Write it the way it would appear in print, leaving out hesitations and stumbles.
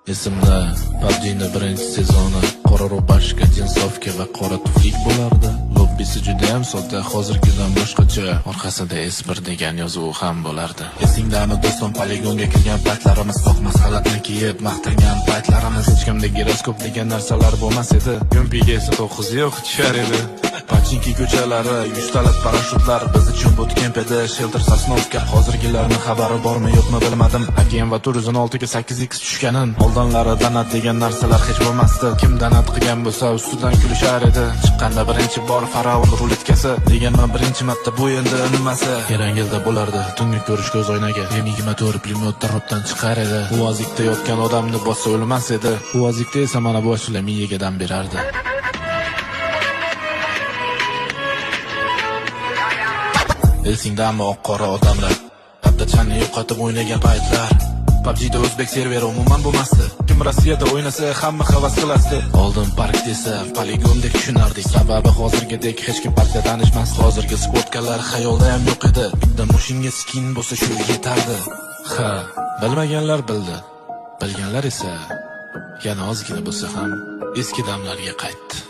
Esimda PUBG'ning birinchi sezoni qora rubashka, jinsovka va qora tuflik bo'lardi. Lobbisi juda ham sodda, hozirgidan boshqacha. Orqasida S1 degan yozuv ham bo'lardi. Esingdami do'stim, poligonga kirgan paytlarimiz, to'qmas xalatni kiyib maqtangan paytlarimiz, hech kimda giroskop degan narsalar bo'lmas edi. Yumpiga esa 9 yo'q tushar edi. Pachinki ko'chalari, 100 talat parashyutlar biz uchun bootcamp edi. Shelter Sosnovka, hozirgilarning xabari bormi yo'qmi bilmadim. AKM va Turizm 6 ga 8x tushganin. Oldinlari donat degan narsalar hech bo'lmasdi. Kim donat qilgan bo'lsa ustidan kulishar edi. Chiqqanda birinchi bor Faraon ruletkasi deganman birinchi marta, bu endi nimasi? Yarangilda bo'lardi tungi ko'rish ko'z oynaga. M24 pulemyotda robdan chiqar edi. Uvozikda yotgan odamni bossa o'lmas edi. Uvozikda esa mana bu ashula miyaga dam berardi. Esingdami oq-qora odamlar, abdachanni yo'qotib o'ynagan paytlar. PUBG'da o'zbek serveri umuman bo'lmasdi. Kim Rossiyada o'ynasa hamma havas qilasdi. Oldin park desa poligondek tushunardik. Sababi hozirgidek hech kim parkda tanishmas. Hozirgi sportkalar xayolda ham yo'q edi. Bitta mashinga skin bo'lsa shu yetardi. Ha, bilmaganlar bildi. Bilganlar esa yana ozgina bo'lsa ham eski damlarga qaytdi.